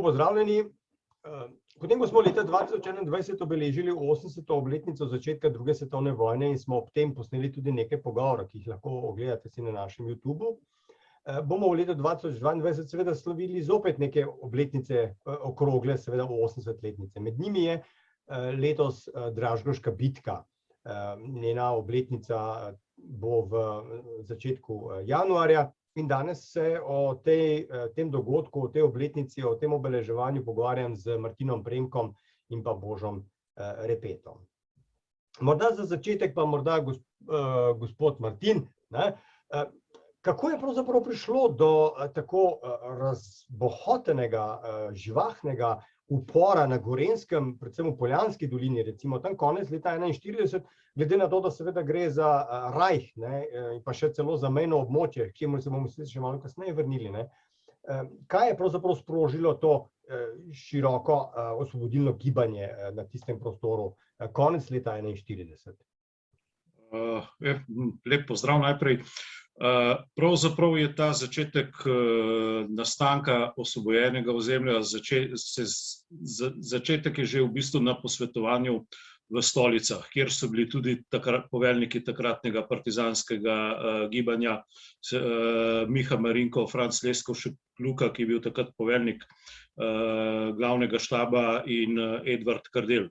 pozdravljeni. Potem, ko smo leta 2021 obeležili 80. obletnico začetka druge svetovne vojne in smo ob tem posneli tudi nekaj pogovorov, ki jih lahko ogledate si na našem YouTubeu, bomo v letu 2022 seveda slavili zopet neke obletnice okrogle, seveda 80-letnice. Med njimi je letos Dražgoška bitka. Njena obletnica bo v začetku januarja in danes se o tem dogodku, o tej obletnici, o tem obeleževanju pogovarjam z Martinom Premkom in pa Božom Repetom. Morda za začetek pa morda gospod Martin, kako je pravzaprav prišlo do tako razbohotenega, živahnega upora na Gorenjskem, predvsem v Poljanski dolini, recimo tam konec leta 1941, glede na to, da seveda gre za Rajh in pa še celo za mejno območje, k čemur se bomo še malo kasneje vrnili. Kaj je pravzaprav sprožilo to široko osvobodilno gibanje na tistem prostoru konec leta 1941? Lep pozdrav najprej. Pravzaprav je ta začetek nastanka osvobojenega ozemlja, začetek je že v bistvu na posvetovanju v Stolicah, kjer so bili tudi poveljniki takratnega partizanskega gibanja, Miha Marinko, Franc Leskovšek Luka, ki je bil takrat poveljnik glavnega štaba, in Edvard Kardelj.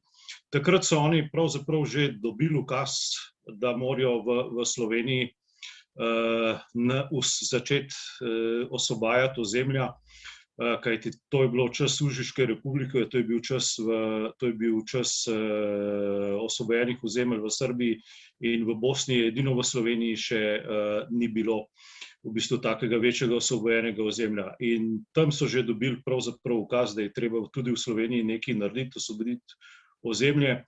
Takrat so oni pravzaprav že dobili ukaz, da morajo v Sloveniji začeti osvobajati ozemlja, kajti to je bilo čas Užiške republike, to je bil čas osvobojenih ozemelj v Srbiji in v Bosni, edino v Sloveniji še ni bilo v bistvu takega večjega osvobojenega ozemlja. In tam so že dobili pravzaprav ukaz, da je treba tudi v Sloveniji nekaj narediti, osvoboditi ozemlje.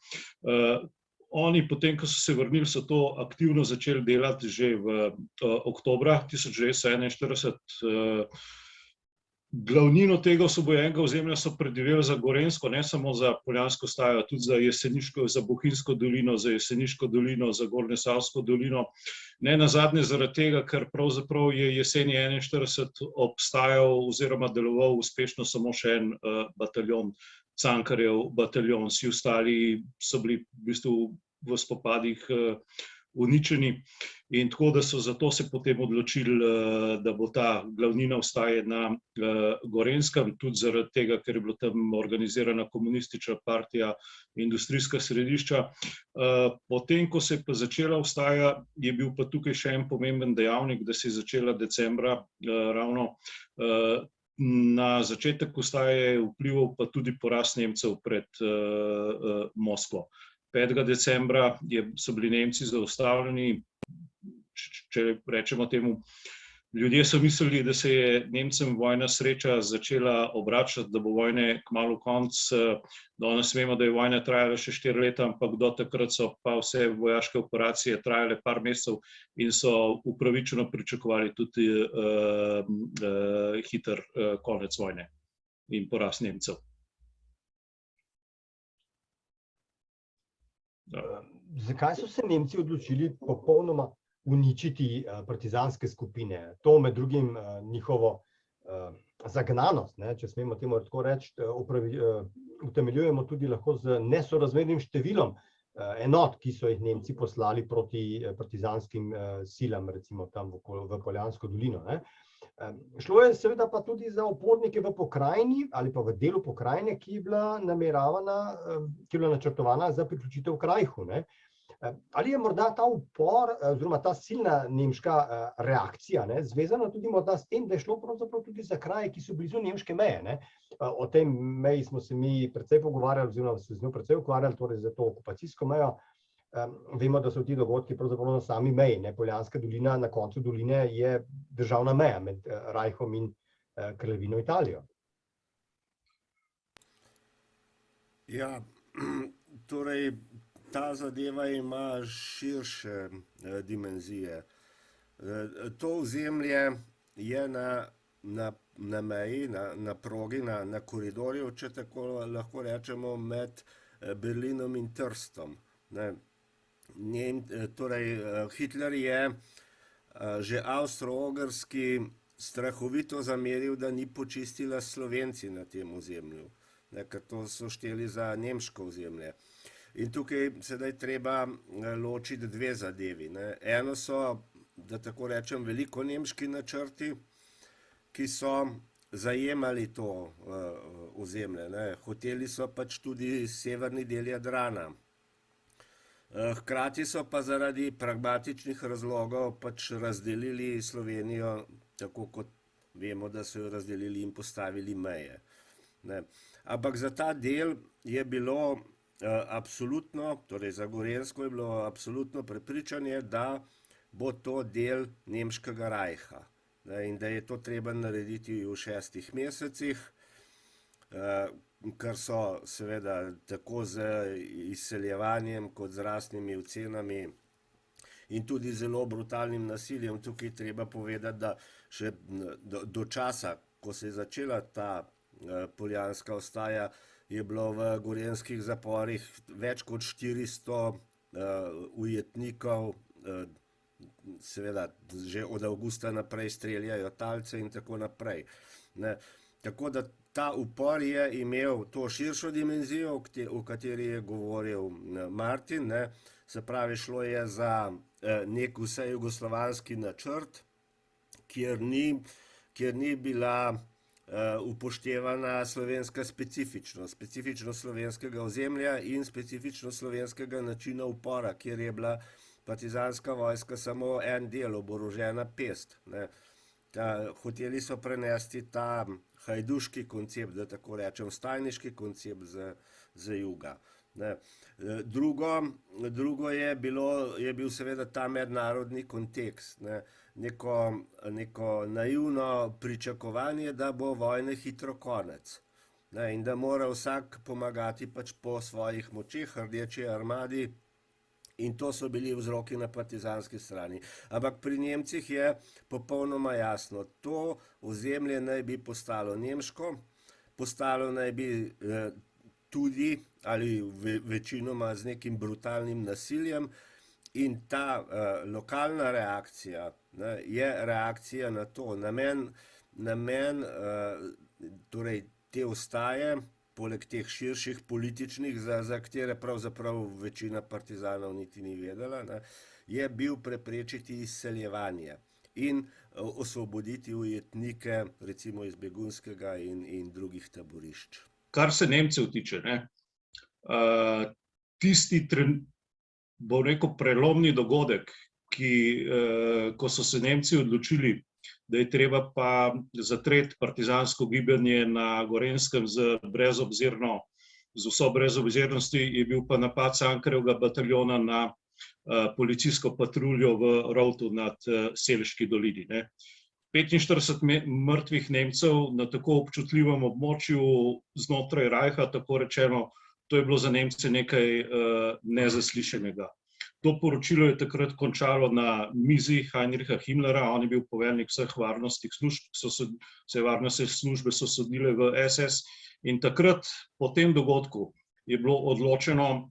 Oni, potem, ko so se vrnili, so to aktivno začeli delati že v oktobra 1941. Glavnino tega osvobojenega ozemlja so predvideli za Gorenjsko, ne samo za Poljansko Stajo, tudi za Jeseniško, za Bohinjsko dolino, za Jeseniško dolino, za Gornjesavsko dolino. Ne nazadnje zaradi tega, ker pravzaprav je jeseni 1941 obstajal oziroma deloval uspešno samo še en bataljon, Cankarjev bataljon, vsi ostali so bili v bistvu v spopadih uničeni, in tako da so zato se potem odločili, da bo ta glavnina ostaje na Gorenjskem, tudi zaradi tega, ker je bila tam organizirana komunistična partija, industrijska središča. Potem, ko se je pa začela vstaja, je bil pa tukaj še en pomemben dejavnik, da se je začela decembra ravno. Na začetek vstaje je vplival pa tudi poraz Nemcev pred Moskvo. 5. decembra so bili Nemci zaustavljeni, če rečemo temu, ljudje so mislili, da se je Nemcem vojna sreča začela obračati, da bo vojne kmalu konec. Danes vemo, da je vojna trajala še 4 leta, ampak do takrat so pa vse vojaške operacije trajale par mesecev in so upravičeno pričakovali tudi hiter konec vojne in poraz Nemcev. Zakaj so se Nemci odločili popolnoma uničiti partizanske skupine? To med drugim njihovo zagnanost, če smemo temu tako reči, utemeljujemo tudi lahko z nesorazmernim številom enot, ki so jih Nemci poslali proti partizanskim silam, recimo tam v Poljansko dolino. Šlo je seveda pa tudi za upornike v pokrajini ali pa v delu pokrajine, ki je bila načrtovana za priključitev k Rajhu. Ali je morda ta upor oziroma ta silna nemška reakcija zvezana tudi morda s tem, da je šlo pravzaprav tudi za kraje, ki so blizu nemške meje? O tej meji smo se mi precej pogovarjali oziroma se z njo precej ukvarjali, torej za to okupacijsko mejo. Vemo, da so ti dogodki pravzaprav na sami meji. Poljanska dolina, na koncu doline je državna meja med Rajhom in Kraljevino Italijo. Ja, torej ta zadeva ima širše dimenzije. To ozemlje je na meji, na progi, na koridorju, če tako lahko rečemo, med Berlinom in Trstom. Torej, Hitler je že avstro-ogrski strahovito zameril, da ni počistila Slovenci na tem ozemlju, ker to so šteli za nemško ozemlje. In tukaj sedaj treba ločiti dve zadevi. Eno so, da tako rečem, veliko nemški načrti, ki so zajemali to ozemlje. Hoteli so pač tudi severni del Jadrana. Hkrati so pa zaradi pragmatičnih razlogov pač razdelili Slovenijo, tako kot vemo, da so jo razdelili in postavili meje. Ampak za ta del je bilo absolutno, torej za Gorenjsko je bilo absolutno prepričanje, da bo to del nemškega rajha in da je to treba narediti v 6 mesecih, kar so seveda tako z izseljevanjem kot z rastnimi ocenami in tudi zelo brutalnim nasiljem. Tukaj treba povedati, da še do časa, ko se je začela ta poljanska vstaja, je bilo v gorenjskih zaporih več kot 400 ujetnikov, seveda že od avgusta naprej streljajo talce in tako naprej. Tako da ta upor je imel to širšo dimenzijo, o kateri je govoril Martin, se pravi, šlo je za nek vse jugoslovanski načrt, kjer ni bila upoštevana slovenska specifičnost slovenskega ozemlja in specifičnost slovenskega načina upora, kjer je bila partizanska vojska samo en del, oborožena pest. Hoteli so prenesti ta hajduški koncept, da tako rečem, stajniški koncept z juga. Drugo je bil seveda ta mednarodni kontekst, neko naivno pričakovanje, da bo vojne hitro konec in da mora vsak pomagati pač po svojih močeh Rdeči armadi, in to so bili vzroki na partizanski strani. Ampak pri Nemcih je popolnoma jasno, to ozemlje naj bi postalo nemško, postalo naj bi tudi ali večinoma z nekim brutalnim nasiljem, in ta lokalna reakcija je reakcija na to. Namen torej te vstaje, poleg teh širših političnih, za katere pravzaprav večina partizanov niti ni vedela, je bil preprečiti izseljevanje in osvoboditi ujetnike, recimo iz begunskega in drugih taborišč. Kar se Nemcev tiče, tisti, bom rekel, prelomni dogodek, ko so se Nemci odločili, da je treba pa zatreti partizansko gibanje na Gorenjskem z vso brezobzirnosti, je bil pa napad Cankarjevega bataljona na policijsko patruljo v Rovtu nad Selški dolini. 45 mrtvih Nemcev na tako občutljivem območju znotraj Rajha, tako rečeno, to je bilo za Nemce nekaj nezaslišanega. To poročilo je takrat končalo na mizi Heinricha Himmlera, on je bil poveljnik vseh varnostnih služb, vse varnostne službe so sodile v SS, in takrat po tem dogodku je bilo odločeno,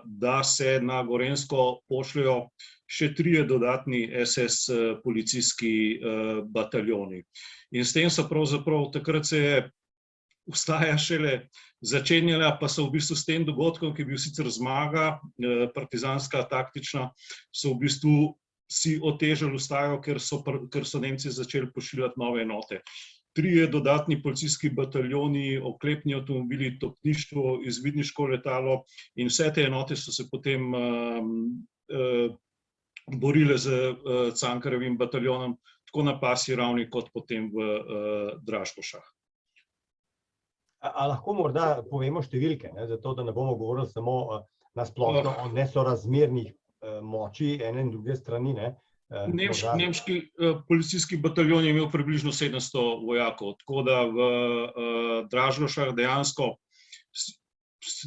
da se na Gorenjsko pošljajo še 3 dodatni SS policijski bataljoni. In s tem so pravzaprav takrat se je vstaja šele začenjala, pa so v bistvu s tem dogodkom, ki je bil sicer zmaga, partizanska, taktična, so v bistvu si otežali vstajo, ker so Nemci začeli pošiljati nove enote. 3 dodatni policijski bataljoni, oklepni avtomobili, topništvo, izvidniško letalo, in vse te enote so se potem borile z Cankarjevim bataljonom, tako na pasji ravni, kot potem v Dražgošah. A lahko morda povemo številke, zato da ne bomo govorili samo na splošno o nesorazmernih moči ene in druge strani? Nemški policijski bataljon je imel približno 700 vojakov, tako da v Dražgošah dejansko,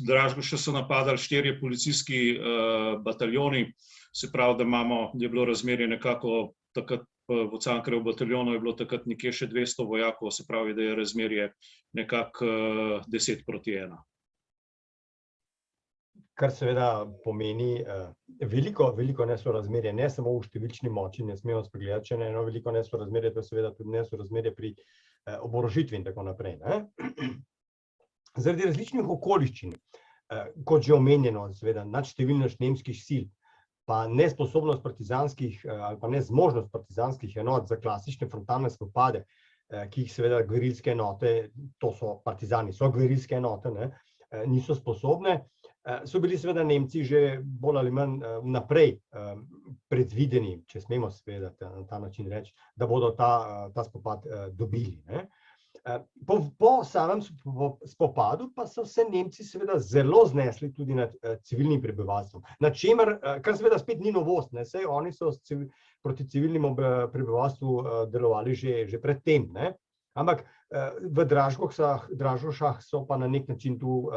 Dražgoše so napadali 4 policijski bataljoni, se pravi, da je bilo razmerje nekako takrat. V Cankarjevem bataljonu je bilo takrat nekje še 200 vojakov, se pravi, da je razmerje nekako 10 proti 1. Kar seveda pomeni veliko nesorazmerje, ne samo v številčni moči, ne smemo spregledati, če ne eno veliko nesorazmerje, to je seveda tudi nesorazmerje pri oborožitvi in tako naprej. Zaradi različnih okoliščin, kot že omenjeno, seveda nadštevilnost nemških sil, pa nesposobnost partizanskih ali pa nezmožnost partizanskih enot za klasične frontalne spopade, ki jih seveda gverilske enote, to so partizani, so gverilske enote, niso sposobne, so bili seveda Nemci že bolj ali manj vnaprej predvideni, če smemo seveda na ta način reči, da bodo ta spopad dobili. Po samem spopadu pa so se Nemci seveda zelo znesli tudi nad civilnim prebivalstvom, nad čemer, kar seveda spet ni novost, saj oni so proti civilnemu prebivalstvu delovali že pred tem, ampak v Dražgošah so pa na nek način tu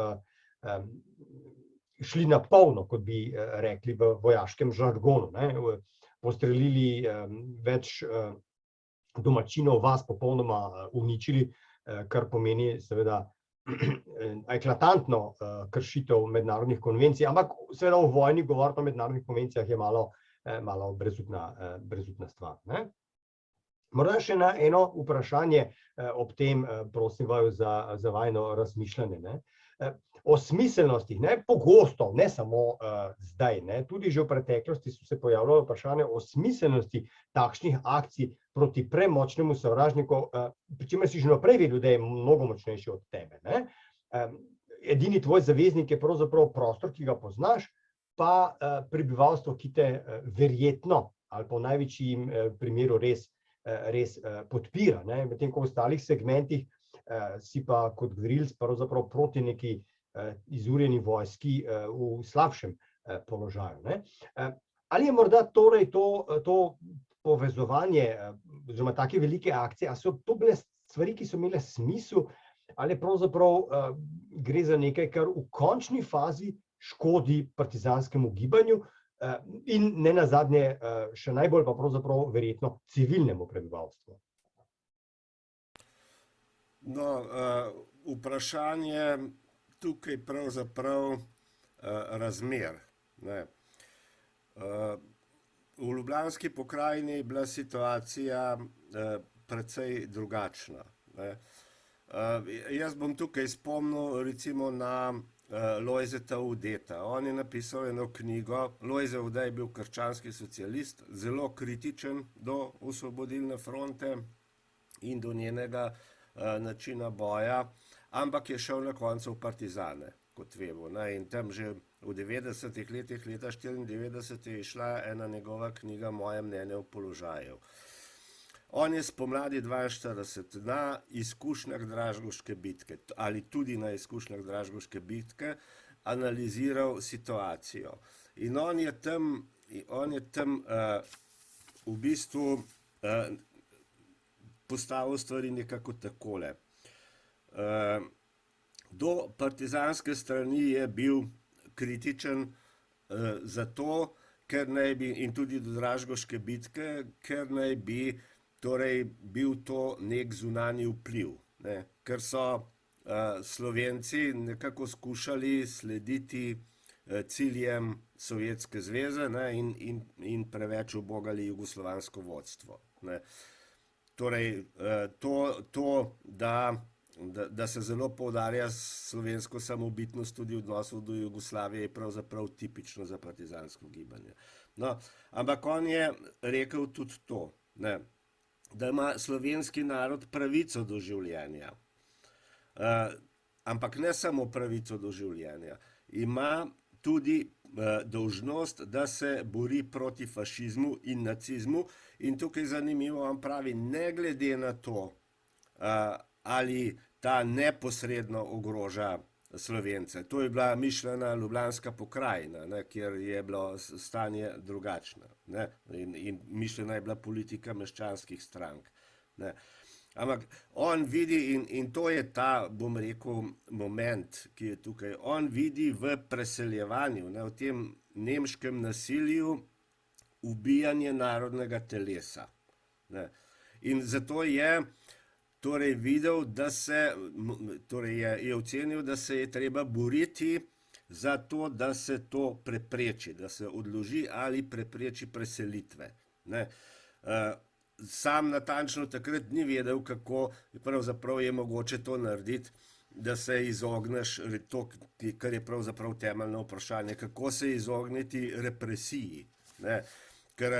šli na polno, kot bi rekli v vojaškem žargonu, postrelili več domačinov, vas popolnoma uničili, kar pomeni seveda eklatantno kršitev mednarodnih konvencij, ampak seveda v vojni govoriti o mednarodnih konvencijah je malo brezupna stvar. Morda še na eno vprašanje ob tem, prosim vaju za vajino razmišljanje. O smiselnosti, pogosto, ne samo zdaj, tudi že v preteklosti so se pojavljalo vprašanje o smiselnosti takšnih akcij proti premočnemu sovražniku, pri čemer si že naprej vedel, da je mnogo močnejši od tebe. Edini tvoj zaveznik je pravzaprav prostor, ki ga poznaš, pa prebivalstvo, ki te verjetno ali pa v največjem primeru res podpira, medtem ko v ostalih segmentih si pa kot gverilc pravzaprav proti neki izurjeni vojski v slabšem položaju. Ali je morda torej to povezovanje oziroma take velike akcije, ali so to bile stvari, ki so imele smisel, ali pravzaprav gre za nekaj, kar v končni fazi škodi partizanskemu gibanju in ne nazadnje še najbolj pa pravzaprav verjetno civilnemu prebivalstvu? No, vprašanje tukaj pravzaprav razmer. V Ljubljanski pokrajini je bila situacija precej drugačna. Jaz bom tukaj spomnil recimo na Lojzeta Udeta. On je napisal eno knjigo, Lojze Ude je bil krščanski socialist, zelo kritičen do Osvobodilne fronte in do njenega načina boja, ampak je šel na koncu v partizane, kot vemo. In tam že v 90-ih letih, leta 1994, je išla ena njegova knjiga Moje mnenje o položaju. On je spomladi 1942 na izkušnjah Dražgoške bitke, ali tudi na izkušnjah Dražgoške bitke, analiziral situacijo. In on je tam v bistvu postavil stvari nekako takole. Do partizanske strani je bil kritičen zato, ker naj bi, in tudi do Dražgoške bitke, ker naj bi torej bil to nek zunanji vpliv, ker so Slovenci nekako skušali slediti ciljem Sovjetske zveze in preveč ubogali jugoslovansko vodstvo. Torej, to, da se zelo poudarja slovensko samobitnost tudi v odnosu do Jugoslavije, je pravzaprav tipično za partizansko gibanje. No, ampak on je rekel tudi to, da ima slovenski narod pravico do življenja. Ampak ne samo pravico do življenja, ima tudi dolžnost, da se bori proti fašizmu in nacizmu. In tukaj zanimivo, on pravi, ne glede na to, ali ta neposredno ogroža Slovence. To je bila mišljena Ljubljanska pokrajina, kjer je bilo stanje drugačno. In mišljena je bila politika meščanskih strank. Ampak on vidi, in to je ta, bom rekel, moment, ki je tukaj, on vidi v preseljevanju, v tem nemškem nasilju, ubijanje narodnega telesa. In zato je videl, da se, torej je ocenil, da se je treba boriti za to, da se to prepreči, da se odloži ali prepreči preselitve. Ne. Sam natančno takrat ni vedel, kako pravzaprav je mogoče to narediti, da se izogneš, to, kar je pravzaprav temeljno vprašanje, kako se izogniti represiji. Ne. Ker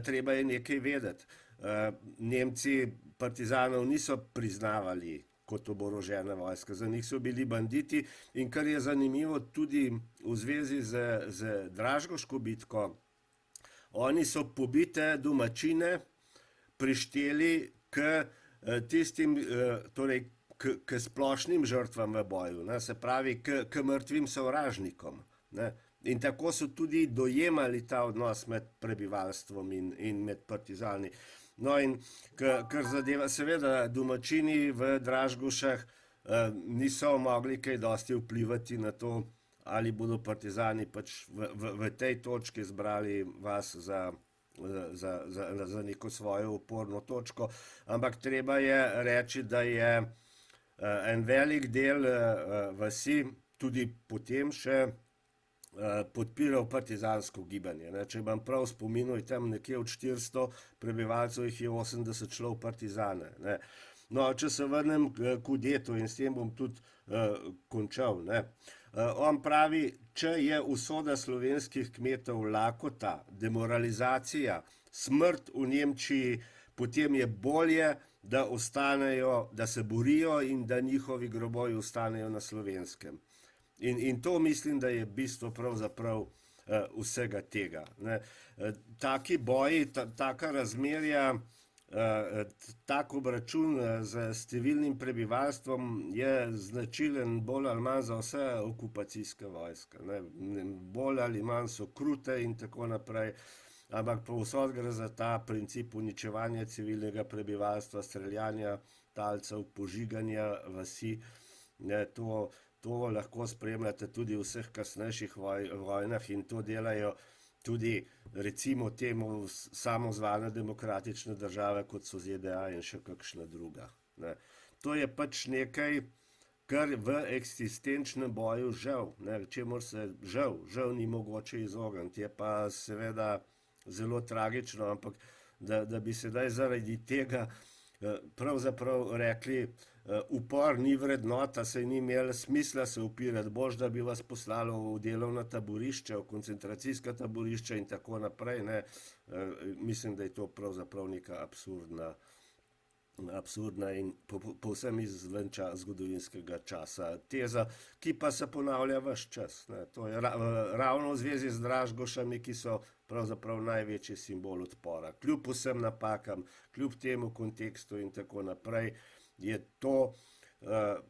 treba je nekaj vedeti. Nemci partizanov niso priznavali kot oborožena vojska, za njih so bili banditi in kar je zanimivo tudi v zvezi z Dražgoško bitko, oni so pobite domačine prišteli k tistim, torej k splošnim žrtvam v boju, ne, se pravi k mrtvim sovražnikom. Ne. In tako so tudi dojemali ta odnos med prebivalstvom in med partizani. No in kar zadeva, seveda domačini v Dražgošah niso mogli kaj dosti vplivati na to, ali bodo partizani pač v tej točki zbrali vas za neko svojo uporno točko, ampak treba je reči, da je en velik del vasi tudi potem še podpiral partizansko gibanje. Ne. Če imam prav spominu, je tam nekje od 400 prebivalcev, jih je 80 šlo v partizane. Ne. No, če se vrnem k Udetu in s tem bom tudi končal. Ne. On pravi, če je usoda slovenskih kmetov lakota, demoralizacija, smrt v Nemčiji, potem je bolje, da ostanejo, da se borijo in da njihovi grobovi ostanejo na Slovenskem. In to mislim, da je bistvo pravzaprav vsega tega. Ne. Taki boji, taka razmerja, tak obračun z civilnim prebivalstvom je značilen bolj ali manj za vse okupacijske vojske. Ne. Bolj ali manj so krute in tako naprej, ampak povsod gre za ta princip uničevanja civilnega prebivalstva, streljanja talcev, požiganja vasi. Ne, to lahko spremljate tudi v vseh kasnejših vojnah in to delajo tudi recimo temu samozvane demokratične države, kot so ZDA in še kakšna druga. Ne. To je pač nekaj, kar v eksistenčnem boju čemur se žal ni mogoče izogniti. Je pa seveda zelo tragično, ampak da bi sedaj zaradi tega pravzaprav rekli, upor ni vrednota, saj ni imelo smisla se upirati, bož da bi vas poslalo v delovna taborišča, v koncentracijska taborišča in tako naprej. Ne. Mislim, da je to pravzaprav neka absurdna in povsem izven zgodovinskega časa teza, ki pa se ponavlja ves čas. Ne. To je ravno v zvezi z Dražgošami, ki so pravzaprav največji simbol odpora. Kljub vsem napakam, kljub temu kontekstu in tako naprej, je to,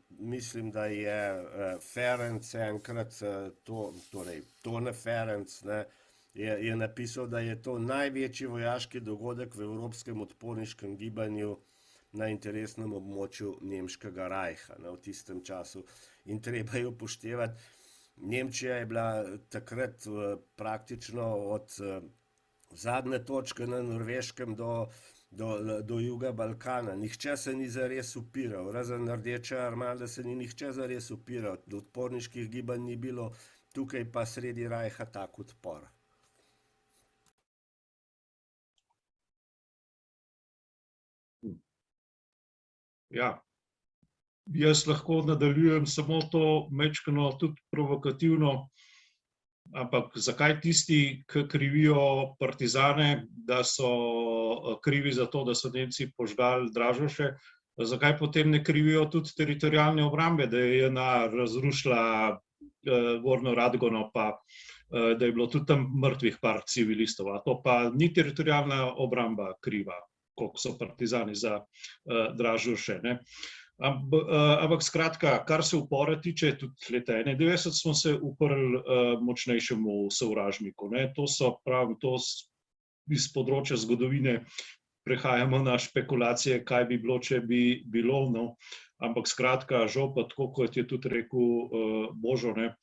mislim, da je Ferenc enkrat, torej Tone Ferenc, ne, je napisal, da je to največji vojaški dogodek v evropskem odporniškem gibanju na interesnem območju nemškega rajha, ne, v tistem času. In treba je upoštevati, Nemčija je bila takrat praktično od zadnje točke na Norveškem do juga Balkana. Nihče se ni zares upiral, razen Rdeče armade se ni nihče zares upiral, odporniških gibanj ni bilo, tukaj pa sredi rajha tak odpor. Ja, jaz lahko nadaljujem samo to majčkeno tudi provokativno, ampak zakaj tisti, ki krivijo partizane, da so krivi za to, da so Nemci požgali Dražgoše, zakaj potem ne krivijo tudi teritorialne obrambe, da je JNA razrušila Gornjo Radgono, pa da je bilo tudi tam mrtvih par civilistov, a to pa ni teritorialna obramba kriva, koliko so partizani za Dražgoše, ne. Ampak skratka, kar se upora tiče, tudi leta 1991 smo se uprli močnejšemu sovražniku. Ne. To so prav, to iz področja zgodovine prehajamo na špekulacije, kaj bi bilo, če bi bilo. No. Ampak skratka, žal pa tako, kot je tudi rekel Božo, ne,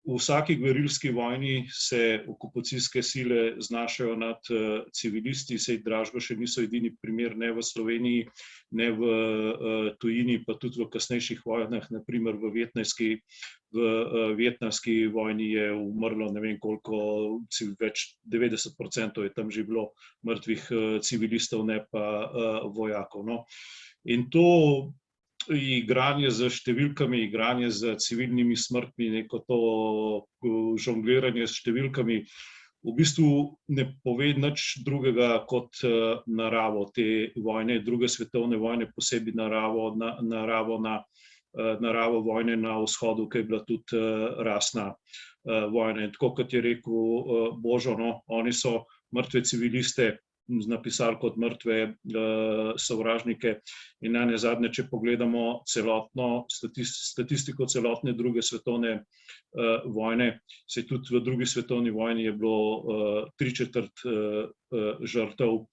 V vsaki gverilski vojni se okupacijske sile znašajo nad civilisti, saj Dražgoše niso edini primer, ne v Sloveniji, ne v tujini, pa tudi v kasnejših vojnah, naprimer v vietnamski vojni je umrlo ne vem koliko, več 90% je tam že bilo mrtvih civilistov, ne pa vojakov. No. In to igranje z številkami, igranje z civilnimi smrtmi, neko to žongliranje s številkami, v bistvu ne pove nič drugega kot naravo te vojne, druge svetovne vojne, posebej naravo vojne na vzhodu, ki je bila tudi rasna vojna. In tako kot je rekel Božo, no, oni so mrtve civiliste napisali kot mrtve sovražnike in nazadnje, če pogledamo celotno statistiko celotne druge svetovne vojne, se tudi v drugi svetovni vojni je bilo 3/4 žrtev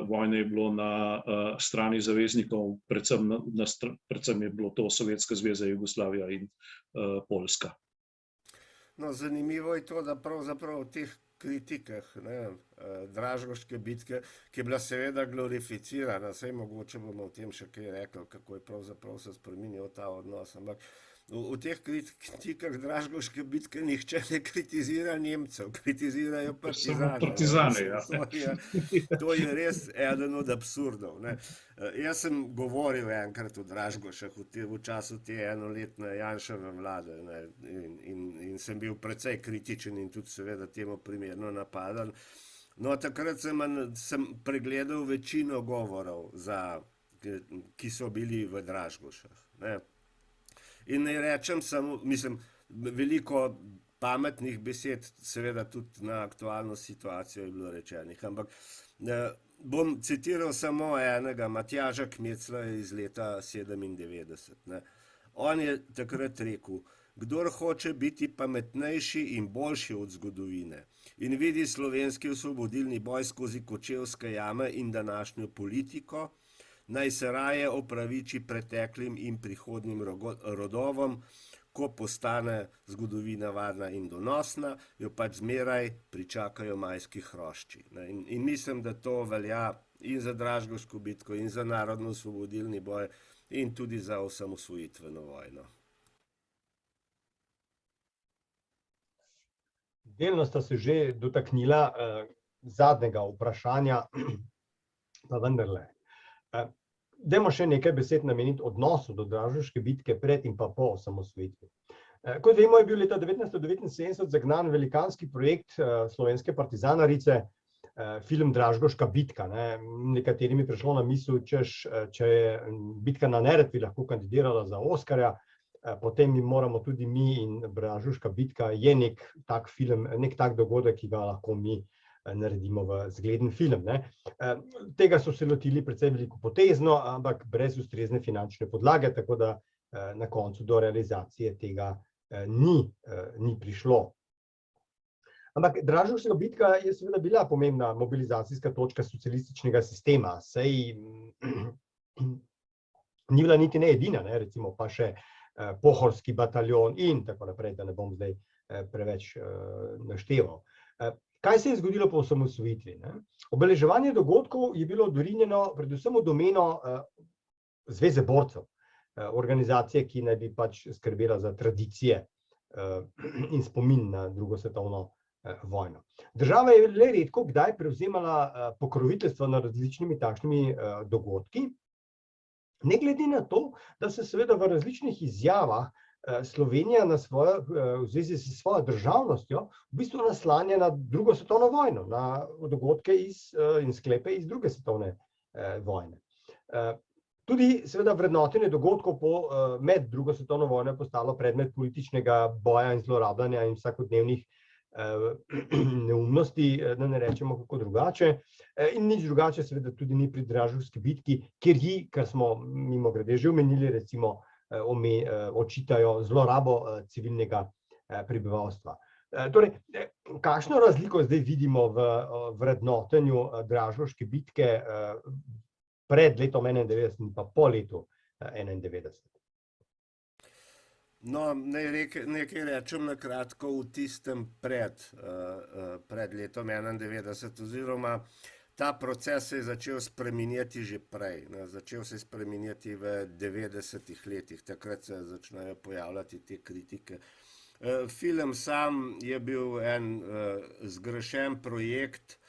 vojne je bilo na strani zaveznikov, predvsem je bilo to Sovjetska zveza, Jugoslavija in Poljska. No, zanimivo je to, da pravzaprav v teh kritikah Dražgoške bitke, ki je bila seveda glorificirana, saj mogoče bomo o tem še kaj rekli, kako je pravzaprav se spreminjal ta odnos, ampak v teh kritikah Dražgoške bitke nihče ne kritizira Nemcev, kritizirajo partizane. Ja. To je res eden od absurdov. Ne. Jaz sem govoril enkrat o Dražgošah v času te enoletne Janševe vlade, ne, in sem bil precej kritičen in tudi seveda temu primerno napadan. No, takrat sem pregledal večino govorov, ki so bili v Dražgošah. Ne. In naj rečem samo, mislim, veliko pametnih besed, seveda tudi na aktualno situacijo je bilo rečenih, ampak bom citiral samo enega, Matjaža Kmecla iz leta 1997. Ne. On je takrat rekel: kdor hoče biti pametnejši in boljši od zgodovine in vidi slovenski osvobodilni boj skozi kočevske jame in današnjo politiko, naj se raje opraviči preteklim in prihodnjim rodovom, ko postane zgodovina varna in donosna, jo pač zmeraj pričakajo majski hrošči. In mislim, da to velja in za Dražgoško bitko, in za narodno-osvobodilni boj, in tudi za osamosvojitveno vojno. Delno sta se že dotaknila zadnjega vprašanja, pa vendarle. Dajmo še nekaj besed nameniti odnosu do Dražgoške bitke pred in pa po osamosvojitvi. Kot vemo, je bil leta 1979 zagnan velikanski projekt slovenske partizanarice, film Dražgoška bitka. Nekaterim je prišlo na misel, če je bitka na Neretvi lahko kandidirala za Oskarja, potem moramo tudi mi, in Dražgoška bitka je nek tak film, nek tak dogodek, ki ga lahko mi naredimo v zgleden film. Tega so se lotili precej velikopotezno, ampak brez ustrezne finančne podlage, tako da na koncu do realizacije tega ni prišlo. Ampak Dražgoška bitka je seveda bila pomembna mobilizacijska točka socialističnega sistema, saj ni bila niti ne edina, recimo pa še Pohorski bataljon in tako naprej, da ne bom zdaj preveč našteval. Kaj se je zgodilo po osamosvojitvi? Obeleževanje dogodkov je bilo dorinjeno predvsem v domeno Zveze borcev, organizacije, ki naj bi pač skrbela za tradicije in spomin na drugo svetovno vojno. Država je le redko kdaj prevzemala pokroviteljstvo nad različnimi takšnimi dogodki, ne glede na to, da se seveda v različnih izjavah Slovenija v zvezi s svojo državnostjo v bistvu naslanja na drugo svetovno vojno, na dogodke in sklepe iz druge svetovne vojne. Tudi seveda vrednotenje dogodkov med drugo svetovno vojno je postalo predmet političnega boja in zlorabljanja in vsakodnevnih neumnosti, da ne rečemo kako drugače. In nič drugače seveda tudi ni pri Dražgoški bitki, kar smo mimogrede že omenili, recimo očitajo zlorabo civilnega prebivalstva. Torej, kakšno razliko zdaj vidimo v vrednotenju Dražgoške bitke pred letom 1991 in pa po letu 1991? No, nekaj rečem na kratko v tistem pred letom 91, oziroma ta proces se je začel spreminjati že prej. Ne. Začel se je spreminjati v 90-ih letih, takrat se začnejo pojavljati te kritike. Film sam je bil en zgrešen projekt,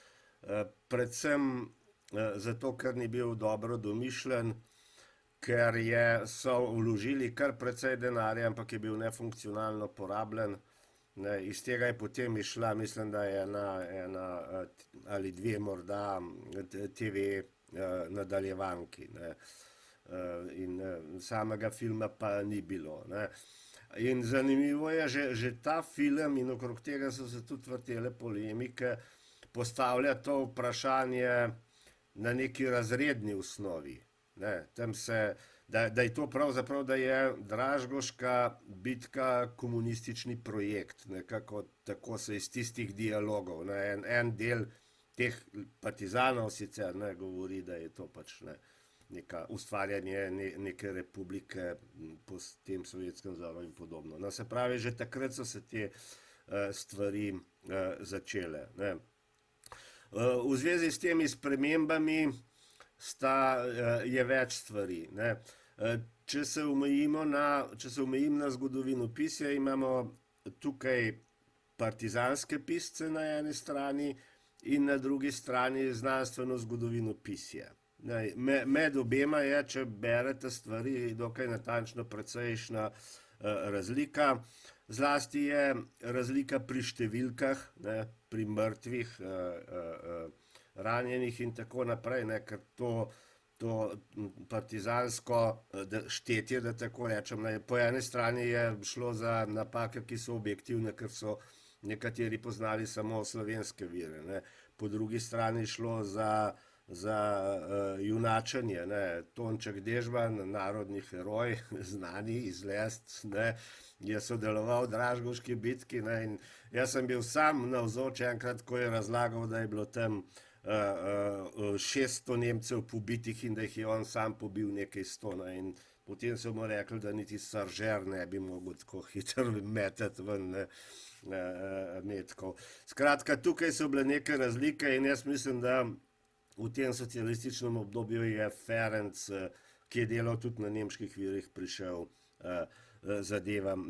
predvsem zato, ker ni bil dobro domišljen, ker so vložili kar precej denarja, ampak je bil nefunkcionalno porabljen. Ne, iz tega je potem išla, mislim, da je ena ali dve morda TV nadaljevanki. Ne. In samega filma pa ni bilo. Ne. In zanimivo je, že ta film in okrog tega so se tudi vrtele polemike, postavlja to vprašanje na neki razredni osnovi. Ne, da je to pravzaprav, da je Dražgoška bitka komunistični projekt, nekako tako se iz tistih dialogov, ne, en del teh partizanov sicer ne, govori, da je to pač neka ustvarjanje neke republike po tem Sovjetskem zavoju in podobno. No, se pravi, že takrat so se te stvari začele. Ne. V zvezi s temi spremembami je več stvari. Ne. Če se omejim na zgodovinopisje, imamo tukaj partizanske pisce na eni strani in na drugi strani znanstveno zgodovinopisje. Med obema je, če berete stvari, dokaj natančno precejšnja razlika. Zlasti je razlika pri številkah, ne, pri mrtvih, ranjenih in tako naprej, ne, ker to partizansko štetje, da tako rečem, ne, po eni strani je šlo za napake, ki so objektivne, ker so nekateri poznali samo slovenske vire, ne. Po drugi strani šlo za junačenje, ne. Tonček Dežman, narodni heroj, znani iz Lest, ne, je sodeloval v Dražgoški bitki, ne, in jaz sem bil sam navzoč enkrat, ko je razlagal, da je bilo tam 600 Nemcev pobitih in da jih je on sam pobil nekaj 100. Ne, in potem so mu rekli, da niti saržer ne bi mogel tako hitro metati ven metkov. Skratka, tukaj so bile neke razlike in jaz mislim, da v tem socialističnem obdobju je Ferenc, ki je delal tudi na nemških virih, prišel zadevam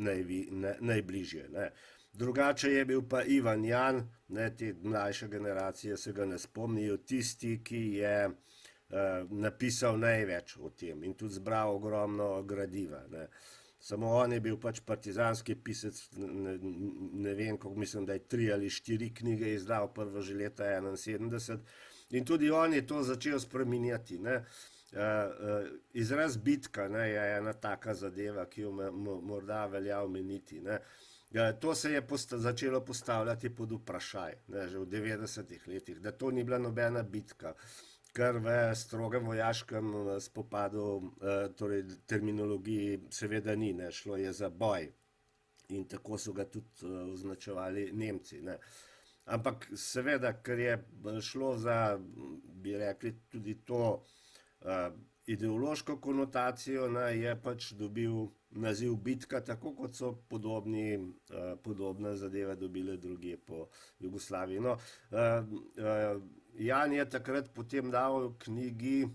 najbližje. Ne. Drugače je bil pa Ivan Jan, ne, te mlajše generacije se ga ne spomnijo, tisti, ki je napisal največ o tem in tudi zbral ogromno gradiva. Ne. Samo on je bil pač partizanski pisec, ne vem, kako mislim, da je 3 ali 4 knjige izdal, prvo že leta 71. In tudi on je to začel spreminjati. Ne. Izraz bitka, ne, je ena taka zadeva, ki jo morda velja omeniti. Ne. To se je začelo postavljati pod vprašaj, ne, že v 90-ih letih, da to ni bila nobena bitka, kar v strogem vojaškem spopadu, torej terminologiji, seveda ni, ne, šlo je za boj in tako so ga tudi označevali Nemci. Ne. Ampak seveda, ker je šlo za, bi rekli, tudi to ideološko konotacijo, ne, je pač dobil naziv bitka, tako kot so podobne zadeve dobile drugje po Jugoslaviji. No, Jan je takrat potem dal knjigi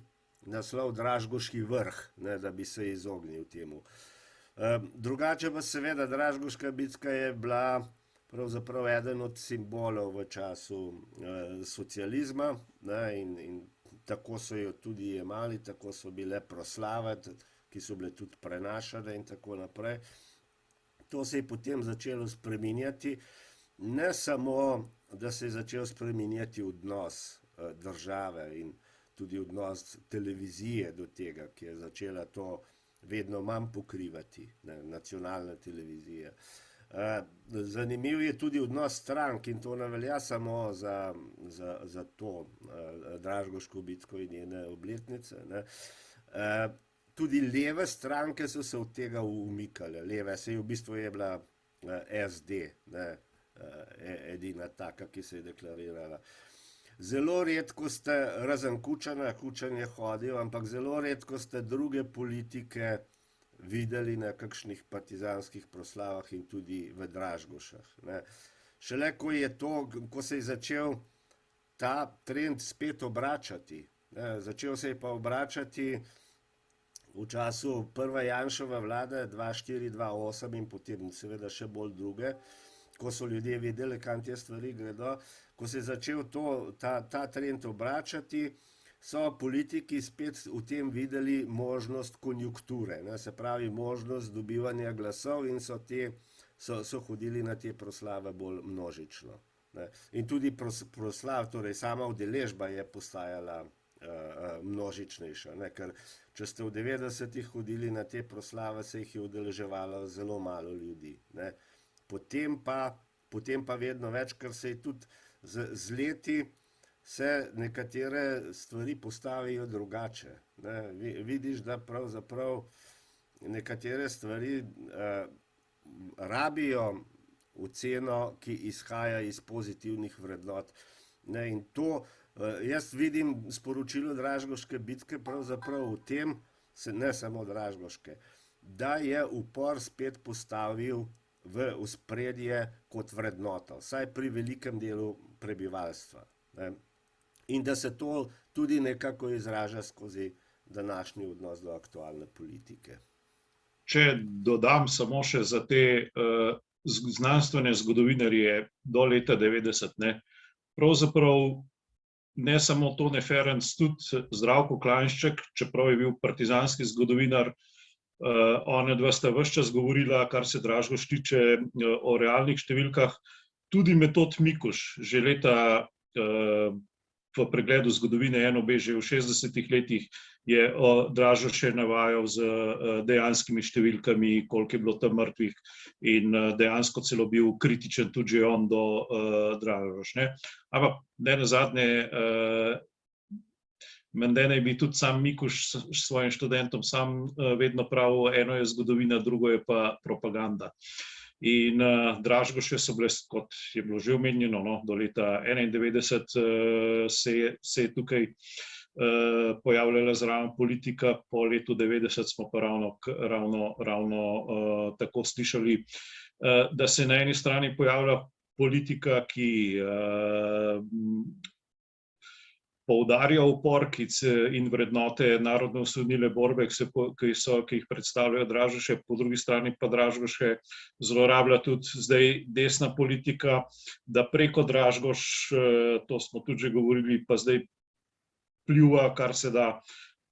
naslov Dražgoški vrh, ne, da bi se izognil temu. Drugače pa seveda Dražgoška bitka je bila pravzaprav eden od simbolov v času socializma, ne, in tako so jo tudi jemali, tako so bile proslave, ki so bile tudi prenašane in tako naprej. To se je potem začelo spreminjati, ne samo, da se je začel spreminjati odnos države in tudi odnos televizije do tega, ki je začela to vedno manj pokrivati, ne, nacionalne televizije. Zanimiv je tudi odnos strank in to ne velja samo za to Dražgoško bitko in njene obletnice. Ne. Tudi leve stranke so se od tega umikale. Leve, saj v bistvu je bila SD, ne, edina taka, ki se je deklarirala. Zelo redko ste, razen Kučana, Kučan je hodil, ampak zelo redko ste druge politike videli na kakšnih partizanskih proslavah in tudi v Dražgošah. Ne. Šele ko se je začel ta trend spet obračati, ne, začel se je pa obračati v času prve Janševe vlade 2004-2008 in potem seveda še bolj druge, ko so ljudje vedeli, kam te stvari gredo, ko se je začel ta trend obračati, so politiki spet v tem videli možnost konjunkture, ne, se pravi možnost dobivanja glasov in so hodili na te proslave bolj množično. Ne. In tudi proslav, torej sama udeležba je postajala množičnejša, ne, ker če ste v 90-ih hodili na te proslave, se jih je udeleževalo zelo malo ljudi. Ne. Potem pa vedno več, ker se je tudi z leti se nekatere stvari postavijo drugače. Ne. Vidiš, da pravzaprav nekatere stvari rabijo oceno, ki izhaja iz pozitivnih vrednot. Ne. In to jaz vidim sporočilo Dražgoške bitke pravzaprav v tem, ne samo Dražgoške, da je upor spet postavil v ospredje kot vrednoto, vsaj pri velikem delu prebivalstva. Ne. In da se to tudi nekako izraža skozi današnji odnos do aktualne politike. Če dodam samo še za te znanstvene zgodovinarje do leta 90, ne, pravzaprav ne samo Tone Ferenc, tudi Zdravko Klanjšček, čeprav je bil partizanski zgodovinar, ona dva sta ves čas govorila, kar se Dražgoš tiče, o realnih številkah. Tudi Metod Mikuš, že leta v pregledu zgodovine NOB, že v 60-ih letih, je Dražgoše navajal z dejanskimi številkami, koliko je bilo tam mrtvih, in dejansko celo bil kritičen tudi že on do Dražgoša. Ampak nenazadnje, menda naj bi tudi sam Mikuš s svojim študentom sam vedno pravil, eno je zgodovina, drugo je pa propaganda. In Dražgoše so bile, kot je bilo že omenjeno, no, do leta 1991 se je tukaj pojavljala zraven politika, po letu 90 smo pa ravno tako slišali, da se na eni strani pojavlja politika, ki poudarja upor in vrednote narodnoosvobodilne borbe, ki jih predstavljajo Dražgoše, po drugi strani pa Dražgoše zlorablja tudi zdaj desna politika, da preko Dražgoš, to smo tudi že govorili, pa zdaj pljuva, kar se da,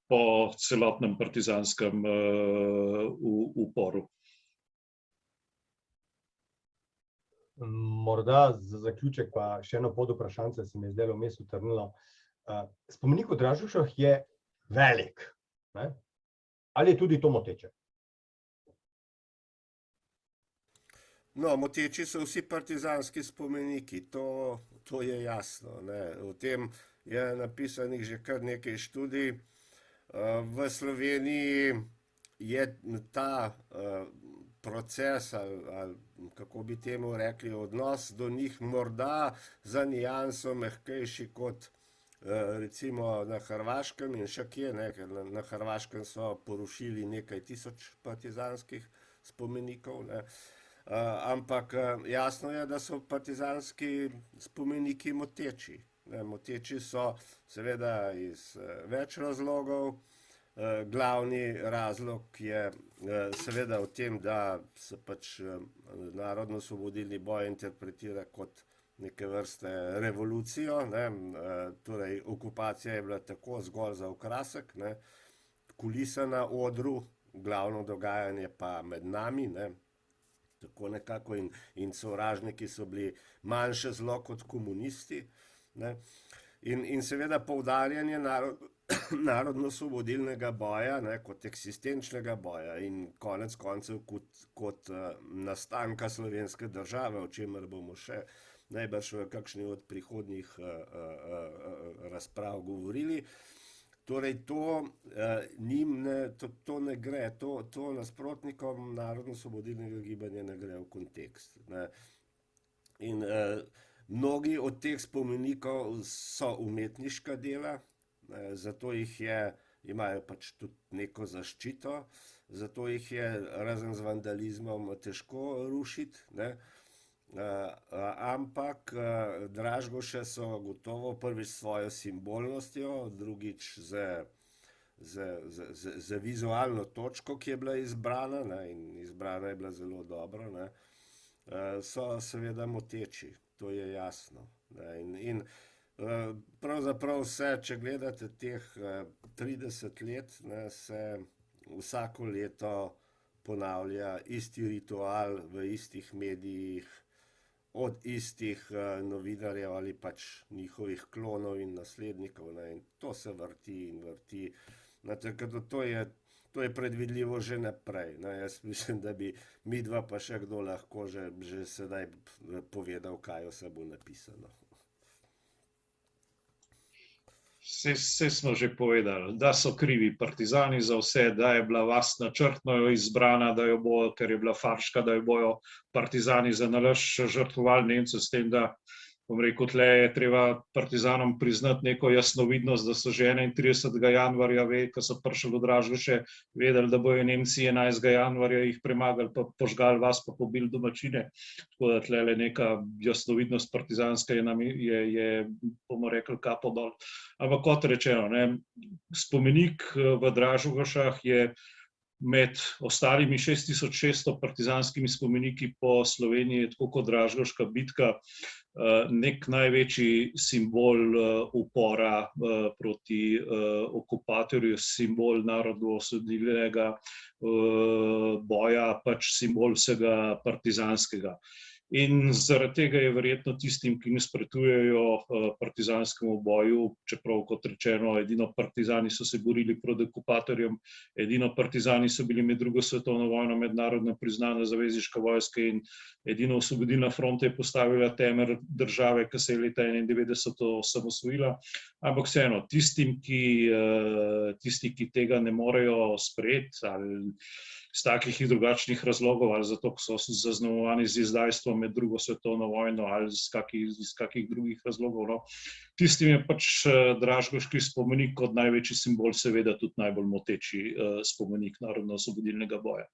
po celotnem partizanskem uporu. Morda za zaključek pa še eno podvprašanje se mi je zdelo vmes utrnilo. Spomenik v Dražgošah je velik, ne? Ali je tudi to moteče? No, moteči so vsi partizanski spomeniki, to je jasno, ne. O tem je napisanih že kar nekaj študij. V Sloveniji je ta proces, ali kako bi temu rekli, odnos do njih morda za nianso mehkejši kot recimo na Hrvaškem in še kje, ne, ker na Hrvaškem so porušili nekaj tisoč partizanskih spomenikov, ne. Ampak jasno je, da so partizanski spomeniki moteči. Moteči so seveda iz več razlogov. Glavni razlog je seveda v tem, da se pač narodnoosvobodilni boj interpretira kot neke vrste revolucijo, ne. Torej okupacija je bila tako zgolj za okrasek, ne. Kulisa na odru, glavno dogajanje pa med nami, ne. Tako nekako, in sovražniki so bili manjše zlo kot komunisti, ne. In seveda poudarjanje narodnoosvobodilnega boja, ne, kot eksistenčnega boja in konec koncev kot nastanka slovenske države, o čemer bomo še najbrž v kakšni od prihodnjih razprav govorili. Torej to ne gre, to nasprotnikom narodnoosvobodilnega gibanja ne gre v kontekst, ne. In mnogi od teh spomenikov so umetniška dela, zato imajo pač tudi neko zaščito. zato jih je razen z vandalizmom težko rušiti, ne. Ampak Dražgoše so gotovo prvič s svojo simbolnostjo, drugič z vizualno točko, ki je bila izbrana, ne, in izbrana je bila zelo dobro, ne, so seveda moteči, to je jasno. Ne, in pravzaprav vse, če gledate teh 30 let, ne, se vsako leto ponavlja isti ritual v istih medijih, od istih novinarjev ali pač njihovih klonov in naslednikov, ne, in to se vrti in vrti. To je predvidljivo že naprej. Ne. Jaz mislim, da bi midva pa še kdo lahko že sedaj povedal, kaj vse bo napisano. Vse smo že povedali, da so krivi partizani za vse, da je bila vas načrtno izbrana, da jo bo, ker je bila farška, da jo bojo partizani za nalašč žrtvovali Nemce, s tem, da, bom rekel, tle je treba partizanom priznati neko jasnovidnost, da so že 31. januarja, ko so prišli v Dražgoše, vedeli, da bojo Nemci 11. januarja jih premagali, pa požgali vas, pa pobili domačine. Tako da tle neka jasnovidnost partizanska je, bomo rekli, kapo dol. Ampak kot rečeno, ne, spomenik v Dražgošah je med ostalimi 6600 partizanskimi spomeniki po Sloveniji, tako kot Dražgoška bitka, nek največji simbol upora proti okupatorju, simbol narodnoosvobodilnega boja, pač simbol vsega partizanskega. In zaradi tega je verjetno tistim, ki nasprotujejo partizanskemu boju, čeprav, kot rečeno, edino partizani so se borili proti okupatorjem, edino partizani so bili med drugo svetovno vojno mednarodno priznana zavezniška vojska in edino Osvobodilna fronta je postavila temelj države, ki se je leta 1991 osamosvojila. Ampak vseeno, tisti, ki tega ne morejo sprejeti ali iz takih in drugačnih razlogov, ali zato, ker so zaznamovani z izdajstvom med drugo svetovno vojno ali iz kakih drugih razlogov, no. Tistim je pač Dražgoški spomenik kot največji simbol seveda tudi najbolj moteči spomenik narodno-osvobodilnega boja.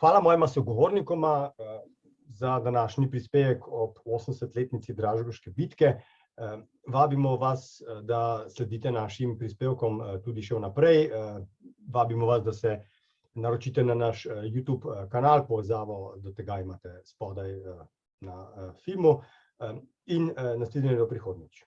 Hvala mojima sogovornikoma za današnji prispevek ob 80-letnici Dražgoške bitke. Vabimo vas, da sledite našim prispevkom tudi še vnaprej. Vabimo vas, da se naročite na naš YouTube kanal, povezavo do tega imate spodaj na filmu in naslednje do prihodnjič.